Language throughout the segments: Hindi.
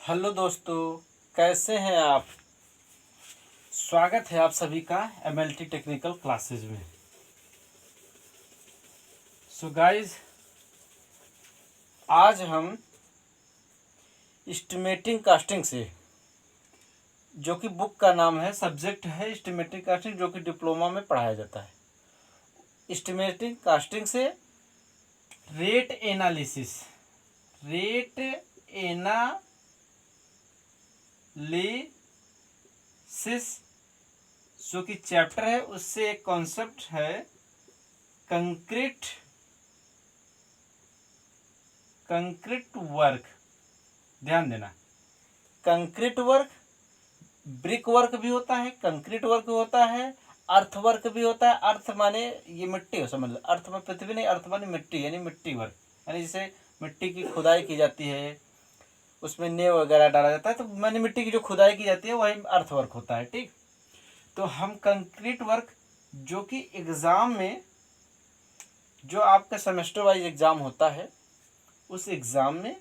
हेलो दोस्तों, कैसे हैं आप। स्वागत है आप सभी का एमएलटी टेक्निकल क्लासेज में। सो गाइस, आज हम एस्टिमेटिंग कास्टिंग से, जो कि बुक का नाम है, सब्जेक्ट है एस्टिमेटिंग कास्टिंग, जो कि डिप्लोमा में पढ़ाया जाता है। एस्टिमेटिंग कास्टिंग से रेट एनालिसिस जो कि चैप्टर है, उससे एक कॉन्सेप्ट है कंक्रीट वर्क। ध्यान देना, कंक्रीट वर्क, ब्रिक वर्क भी होता है, कंक्रीट वर्क होता है, अर्थ वर्क भी होता है। अर्थ माने ये मिट्टी हो, समझ लो। अर्थ में पृथ्वी नहीं, अर्थ माने मिट्टी, यानी मिट्टी वर्क, यानी जैसे मिट्टी की खुदाई की जाती है, उसमें नेव वगैरह डाला जाता है, तो माने मिट्टी की जो खुदाई की जाती है वही अर्थ वर्क होता है। ठीक, तो हम कंक्रीट वर्क, जो कि एग्ज़ाम में, जो आपका सेमेस्टर वाइज एग्ज़ाम होता है, उस एग्ज़ाम में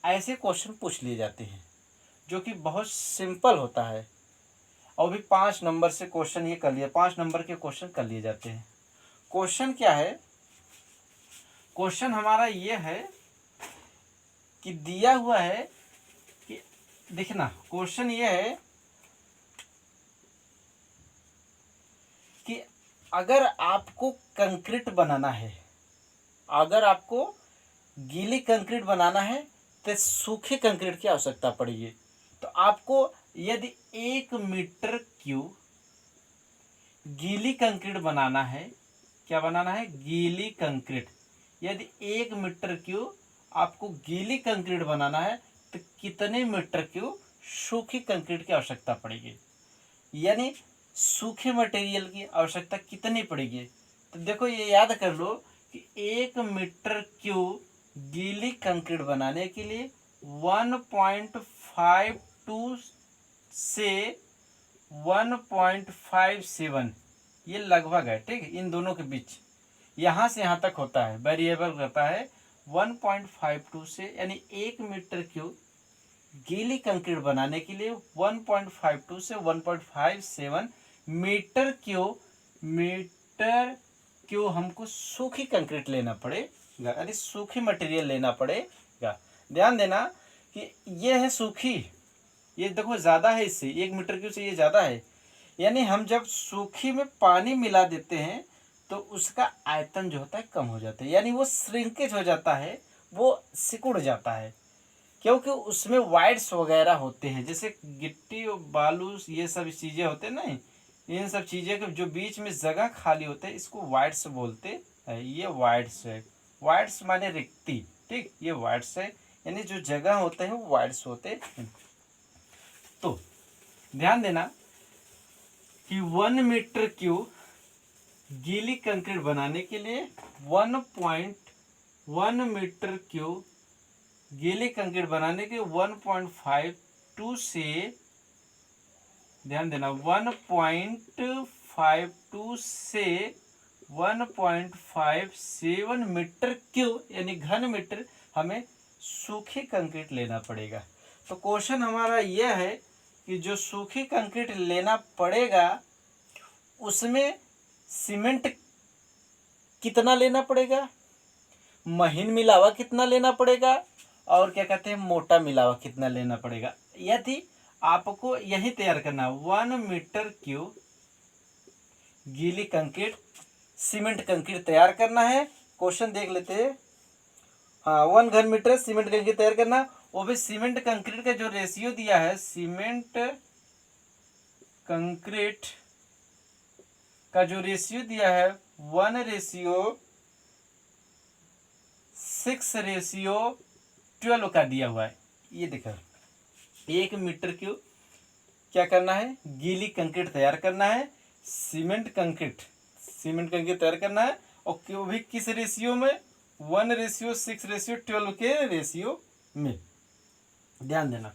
ऐसे क्वेश्चन पूछ लिए जाते हैं, जो कि बहुत सिंपल होता है। और भी 5 नंबर से क्वेश्चन ये कर लिए, 5 नंबर के क्वेश्चन कर लिए जाते हैं। क्वेश्चन क्या है? क्वेश्चन हमारा ये है कि दिया हुआ है कि, देखना, क्वेश्चन ये है कि अगर आपको कंक्रीट बनाना है, अगर आपको गीली कंक्रीट बनाना है, तो सूखे कंक्रीट की आवश्यकता पड़ेगी। तो आपको यदि 1 मीटर क्यूब गीली कंक्रीट बनाना है, क्या बनाना है? गीली कंक्रीट। यदि 1 मीटर क्यूब आपको गीली कंक्रीट बनाना है, तो कितने मीटर क्यूब सूखी कंक्रीट की आवश्यकता पड़ेगी, यानी सूखे मटेरियल की आवश्यकता कितनी पड़ेगी। तो देखो, ये याद कर लो कि 1 मीटर क्यूब गीली कंक्रीट बनाने के लिए 1.52 से 1.57 ये लगभग है। ठीक, इन दोनों के बीच, यहाँ से यहाँ तक होता है, वेरिएबल रहता है 1.52 से, यानी 1 मीटर क्यूब गीली कंक्रीट बनाने के लिए 1.52 से 1.57 मीटर क्यूब हमको सूखी कंक्रीट लेना पड़ेगा, यानी सूखी मटेरियल लेना पड़ेगा। ध्यान देना कि ये है सूखी, ये देखो ज़्यादा है, इससे 1 मीटर क्यूब से ये ज़्यादा है। यानी हम जब सूखी में पानी मिला देते हैं तो उसका आयतन जो होता है कम हो जाता है, यानी वो श्रिंकेज हो जाता है, वो सिकुड़ जाता है, क्योंकि उसमें वाइड्स वगैरह होते हैं, जैसे गिट्टी और बालू, ये सब चीज़ें होते हैं ना, इन सब चीज़ें के जो बीच में जगह खाली होते हैं, इसको वाइड्स बोलते हैं। ये वाइड्स है, वाइड्स माने रिक्ति। ठीक, ये वाइड्स है, यानी जो जगह होते हैं वो वाइड्स होते हैं। तो ध्यान देना कि 1 मीटर क्यूब गीली कंक्रीट बनाने के लिए 1.1 मीटर क्यूब गीली कंक्रीट बनाने के 1.52 से, ध्यान देना, 1.52 से 1.57 मीटर क्यूब, यानी घन मीटर हमें सूखी कंक्रीट लेना पड़ेगा। तो क्वेश्चन हमारा यह है कि जो सूखी कंक्रीट लेना पड़ेगा, उसमें सीमेंट कितना लेना पड़ेगा, महीन मिलावा कितना लेना पड़ेगा, और क्या कहते हैं, मोटा मिलावा कितना लेना पड़ेगा। यदि आपको यही तैयार करना, 1 मीटर क्यूब गीली कंक्रीट सीमेंट कंक्रीट तैयार करना है। क्वेश्चन देख लेते हैं। हाँ, 1 घन मीटर सीमेंट कंक्रीट तैयार करना, वो भी सीमेंट कंक्रीट का जो रेशियो दिया है, सीमेंट कंक्रीट का जो रेशियो दिया है 1:6:12 का दिया हुआ है। ये देखो, 1 मीटर क्यूब क्या करना है, गीली कंक्रीट तैयार करना है, सीमेंट कंक्रीट तैयार करना है, और वो भी किस रेशियो में, 1:6:12 के रेशियो में। ध्यान देना।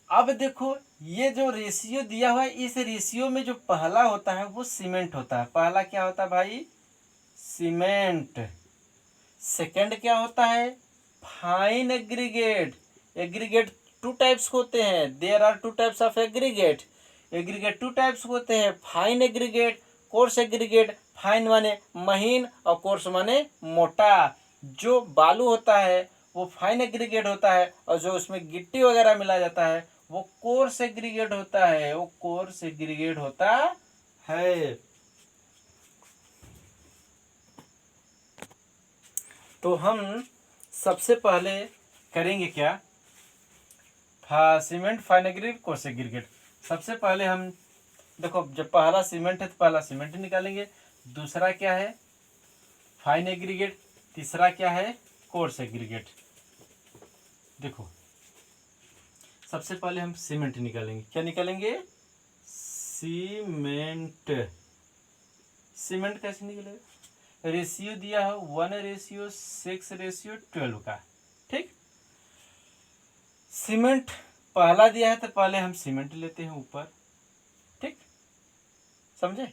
अब देखो, ये जो रेशियो दिया हुआ है, इस रेशियो में जो पहला होता है वो सीमेंट होता है। पहला क्या होता है भाई? सीमेंट। सेकंड क्या होता है? Fine aggregate. Aggregate two types होते हैं, there are two types of aggregate. Aggregate two types होते हैं, fine aggregate, coarse aggregate. Fine माने महीन और कोर्स माने मोटा। जो बालू होता है वो फाइन एग्रीगेट होता है, और जो उसमें गिट्टी वगैरह मिला जाता है वो कोर्स एग्रीगेट होता है, वो कोर्स एग्रीगेट होता है। तो हम सबसे पहले करेंगे क्या, cement, fine aggregate, coarse aggregate. सबसे पहले हम देखो, जब पहला सीमेंट है तो पहला सीमेंट निकालेंगे, दूसरा क्या है फाइन एग्रीगेट, तीसरा क्या है कोर्स एग्रीगेट। देखो सबसे पहले हम सीमेंट निकालेंगे, क्या निकालेंगे, सीमेंट। सीमेंट कैसे निकलेगा, रेशियो दिया है 1:6:12 का, ठीक। सीमेंट पहला दिया है तो पहले हम सीमेंट लेते हैं ऊपर, ठीक, समझे,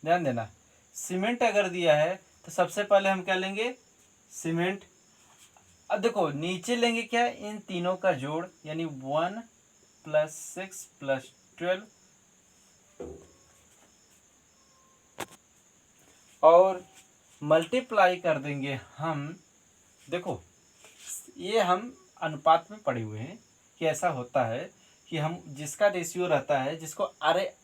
ध्यान देना। सीमेंट अगर दिया है तो सबसे पहले हम क्या लेंगे, सीमेंट। अब देखो नीचे लेंगे क्या, इन तीनों का जोड़, यानी 1 + 6 + 12, और मल्टीप्लाई कर देंगे हम। देखो ये हम अनुपात में पढ़े हुए हैं कि ऐसा होता है कि हम जिसका रेशियो रहता है, जिसको अरे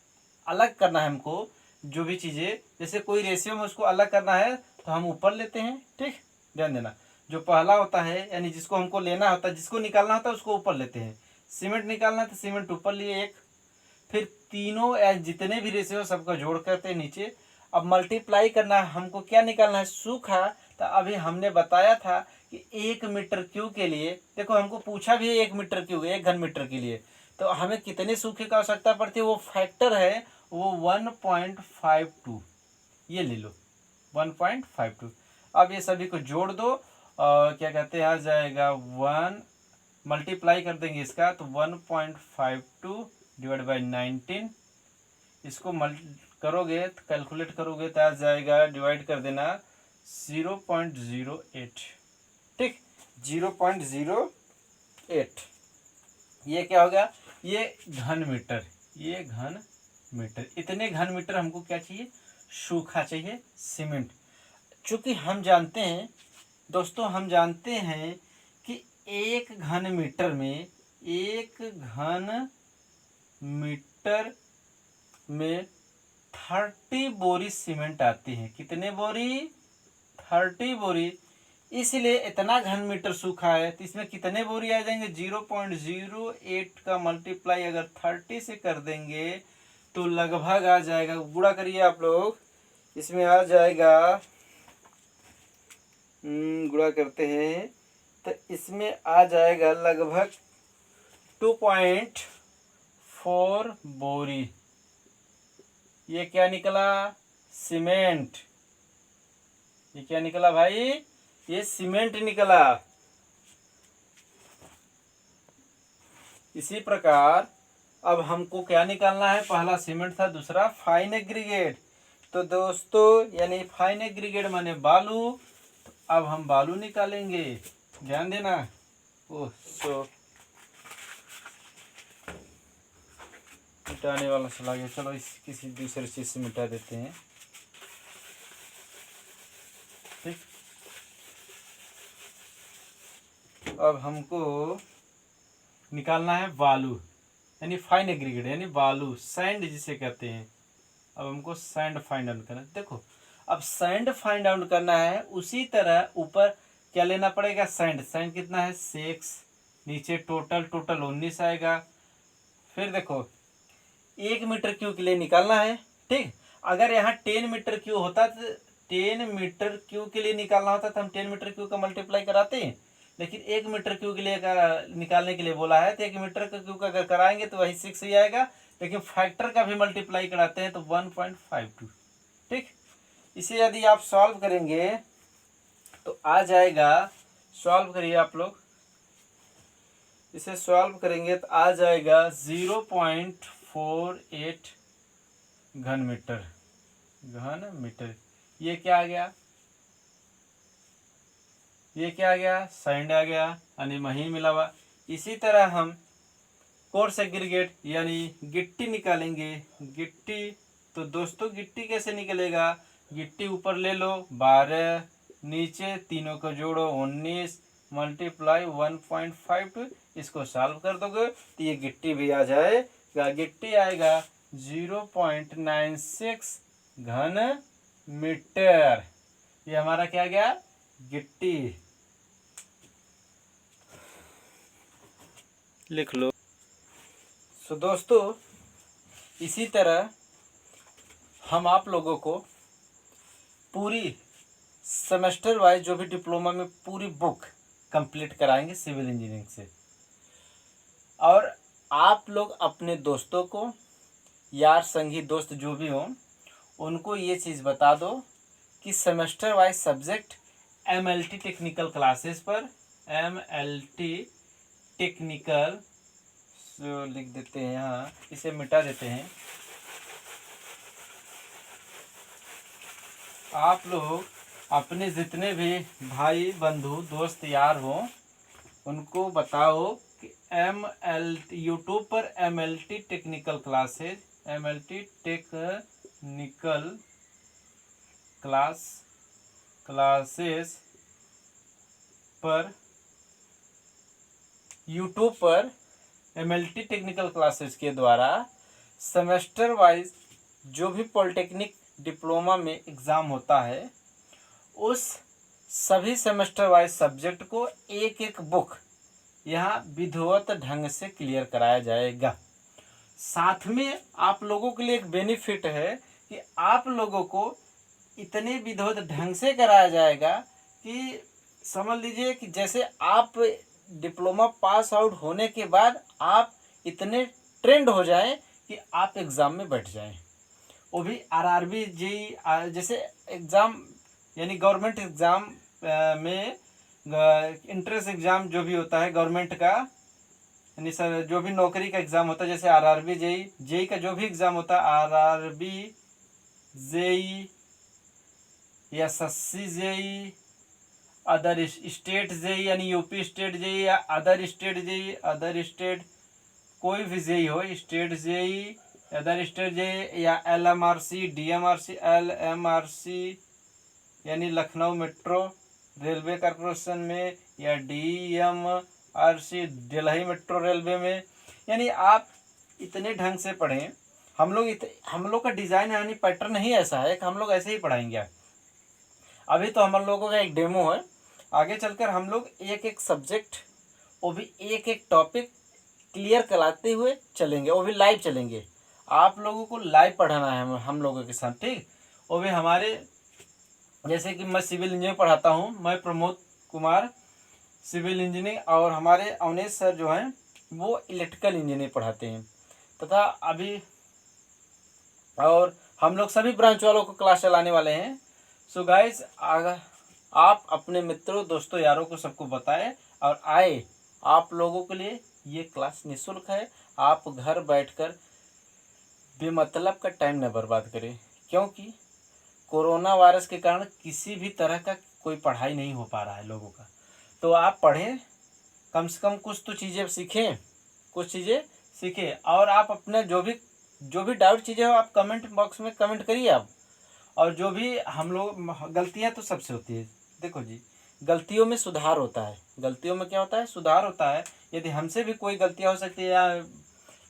अलग करना है हमको, जो भी चीज़ें जैसे कोई रेशियो में उसको अलग करना है तो हम ऊपर लेते हैं, ठीक, ध्यान देना। जो पहला होता है यानी जिसको हमको लेना होता है, जिसको निकालना होता है उसको ऊपर लेते हैं। सीमेंट निकालना है तो सीमेंट ऊपर लिए एक, फिर तीनों जितने भी रेशियो सबका जोड़ करते हैं नीचे। अब मल्टीप्लाई करना है, हमको क्या निकालना है, सूखा। तो अभी हमने बताया था कि 1 मीटर क्यूब के लिए, देखो हमको पूछा भी है 1 मीटर क्यूब, 1 घन मीटर के लिए तो हमें कितने सूखे की आवश्यकता पड़ती है, वो फैक्टर है वो 1.52, ये ले लो 1.52। अब ये सभी को जोड़ दो, और क्या कहते हैं आ जाएगा 1, मल्टीप्लाई कर देंगे इसका तो 1.52 डिवाइड बाई 19, इसको करोगे तो कैलकुलेट करोगे तो आ जाएगा, डिवाइड कर देना 0.08, ठीक, 0.08। ये क्या हो गया, ये घन मीटर, ये घन मीटर। इतने घन मीटर हमको क्या चाहिए, सूखा चाहिए सीमेंट। चूंकि हम जानते हैं दोस्तों, हम जानते हैं कि 1 घन मीटर में, 1 घन मीटर में 30 बोरी सीमेंट आती है। कितने बोरी, 30 बोरी। इसलिए इतना घन मीटर सूखा है तो इसमें कितने बोरी आ जाएंगे, 0.08 का मल्टीप्लाई अगर 30 से कर देंगे तो लगभग आ जाएगा, गुणा करिए आप लोग, इसमें आ जाएगा, गुणा करते हैं तो इसमें आ जाएगा लगभग 2.4 बोरी। ये क्या निकला, सीमेंट। ये क्या निकला भाई, ये सीमेंट निकला। इसी प्रकार अब हमको क्या निकालना है, पहला सीमेंट था, दूसरा फाइन एग्रीगेट। तो दोस्तों यानी फाइन एग्रीगेट माने बालू, तो अब हम बालू निकालेंगे, ध्यान देना। मिटाने वाला चला गया, चलो इस किसी दूसरे चीज से मिटा देते हैं, ठीक। अब हमको निकालना है बालू, यानी फाइन एग्रीगेट, यानी बालू, सैंड जिसे कहते हैं। अब हमको सैंड फाइंड आउट करना है। देखो अब सैंड फाइंड आउट करना है, उसी तरह ऊपर क्या लेना पड़ेगा, सैंड। सैंड कितना है 6, नीचे टोटल 19 आएगा। फिर देखो 1 मीटर क्यूब के लिए निकालना है, ठीक। अगर यहाँ 10 मीटर क्यूब होता तो 10 मीटर क्यूब के लिए निकालना होता तो हम 10 मीटर क्यूब का मल्टीप्लाई कराते हैं, लेकिन 1 मीटर क्यूब के लिए निकालने के लिए बोला है तो 1 मीटर क्यूब का अगर कराएंगे तो वही 6 ही आएगा, लेकिन फैक्टर का भी मल्टीप्लाई कराते हैं तो 1.52, ठीक। इसे यदि आप सॉल्व करेंगे तो आ जाएगा, सॉल्व करिए आप लोग, इसे सॉल्व करेंगे तो आ जाएगा 0.48 घन मीटर। ये क्या आ गया, ये क्या आ गया, सैंड आ गया, यानी महीन मिला हुआ। इसी तरह हम कोर्स एग्रीगेट यानी गिट्टी निकालेंगे। गिट्टी, तो दोस्तों गिट्टी कैसे निकलेगा? गिट्टी ऊपर ले लो 12, नीचे तीनों को जोड़ो 19 मल्टीप्लाई 1.52, इसको सॉल्व कर दोगे तो ये गिट्टी भी आ जाएगा। गिट्टी आएगा 0.96 घन मीटर। ये हमारा क्या गया? गिट्टी। लिख लो। तो दोस्तों इसी तरह हम आप लोगों को पूरी सेमेस्टर वाइज जो भी डिप्लोमा में पूरी बुक कंप्लीट कराएंगे सिविल इंजीनियरिंग से। और आप लोग अपने दोस्तों को, यार संगी दोस्त जो भी हों, उनको ये चीज़ बता दो कि semester wise subject MLT technical classes पर, MLT टेक्निकल, जो लिख देते हैं यहाँ, इसे मिटा देते हैं। आप लोग अपने जितने भी भाई बंधु दोस्त यार हों उनको बताओ कि यूट्यूब पर MLT technical classes, MLT technical classes पर, यूट्यूब पर MLT टेक्निकल क्लासेस के द्वारा सेमेस्टर वाइज जो भी पॉलिटेक्निक डिप्लोमा में एग्ज़ाम होता है उस सभी सेमेस्टर वाइज सब्जेक्ट को एक एक बुक यहाँ विधिवत ढंग से क्लियर कराया जाएगा। साथ में आप लोगों के लिए एक बेनिफिट है कि आप लोगों को इतने विधिवत ढंग से कराया जाएगा कि समझ लीजिए कि जैसे आप डिप्लोमा पास आउट होने के बाद आप इतने ट्रेंड हो जाएं कि आप एग्ज़ाम में बैठ जाएं। वो भी RRB JEE जैसे एग्ज़ाम, यानी गवर्नमेंट एग्ज़ाम में इंट्रेंस एग्ज़ाम जो भी होता है गवर्नमेंट का, यानी सर जो भी नौकरी का एग्ज़ाम होता है, जैसे RRB JEE का जो भी एग्ज़ाम होता है, RRB JEE या SSC JEE, other state JEE यानी UP स्टेट JEE या other state JEE, other state कोई भी JEE हो, state JEE, other state JEE या LMRC DMRC, LMRC यानी लखनऊ मेट्रो रेलवे कॉरपोरेशन में, या DMRC दिल्ली मेट्रो रेलवे में। यानी आप इतने ढंग से पढ़ें। हम लोग का डिज़ाइन यानी पैटर्न ही ऐसा है कि हम लोग ऐसे ही पढ़ाएंगे। अभी तो हम लोगों का एक डेमो है, आगे चलकर हम लोग एक एक सब्जेक्ट, वो भी एक एक टॉपिक क्लियर कराते हुए चलेंगे, वो भी लाइव चलेंगे। आप लोगों को लाइव पढ़ाना है हम लोगों के साथ, ठीक। वो भी हमारे, जैसे कि मैं सिविल इंजीनियरिंग पढ़ाता हूँ, मैं प्रमोद कुमार सिविल इंजीनियरिंग, और हमारे अवनेश सर जो हैं वो इलेक्ट्रिकल इंजीनियरिंग पढ़ाते हैं। तथा अभी और हम लोग सभी ब्रांच वालों को क्लास चलाने वाले हैं। सो गाइज, आप अपने मित्रों दोस्तों यारों को सबको बताएं और आए। आप लोगों के लिए ये क्लास निःशुल्क है। आप घर बैठकर बेमतलब का टाइम न बर्बाद करें, क्योंकि कोरोना वायरस के कारण किसी भी तरह का कोई पढ़ाई नहीं हो पा रहा है लोगों का। तो आप पढ़ें, कम से कम कुछ तो चीज़ें सीखें, कुछ चीज़ें सीखें। और आप अपने जो भी डाउट चीज़ें हो आप कमेंट बॉक्स में कमेंट करिए आप। और जो भी हम लोग गलतियां तो सबसे होती है, देखो जी, गलतियों में सुधार होता है। गलतियों में क्या होता है? सुधार होता है। यदि हमसे भी कोई गलतियां हो सकती है, या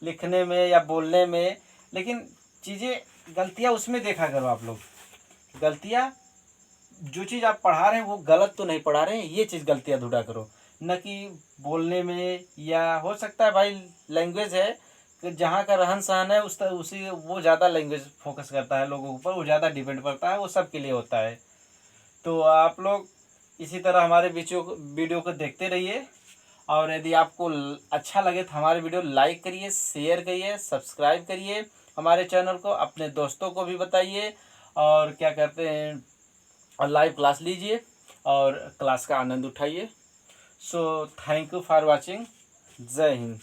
लिखने में या बोलने में, लेकिन चीज़ें गलतियां उसमें देखा करो आप लोग। गलतियां, जो चीज़ आप पढ़ा रहे हैं वो गलत तो नहीं पढ़ा रहे हैं, ये चीज़ गलतियां ढूंढा करो, न कि बोलने में। या हो सकता है भाई लैंग्वेज है कि जहाँ का रहन सहन है उसी वो ज़्यादा लैंग्वेज फोकस करता है लोगों के ऊपर, वो ज़्यादा डिपेंड करता है, वो सब के लिए होता है। तो आप लोग इसी तरह हमारे वीडियो को देखते रहिए। और यदि आपको अच्छा लगे तो हमारे वीडियो लाइक करिए, शेयर करिए, सब्सक्राइब करिए हमारे चैनल को, अपने दोस्तों को भी बताइए। और क्या कहते हैं, और लाइव क्लास लीजिए और क्लास का आनंद उठाइए। So thank you for watching. जय हिंद।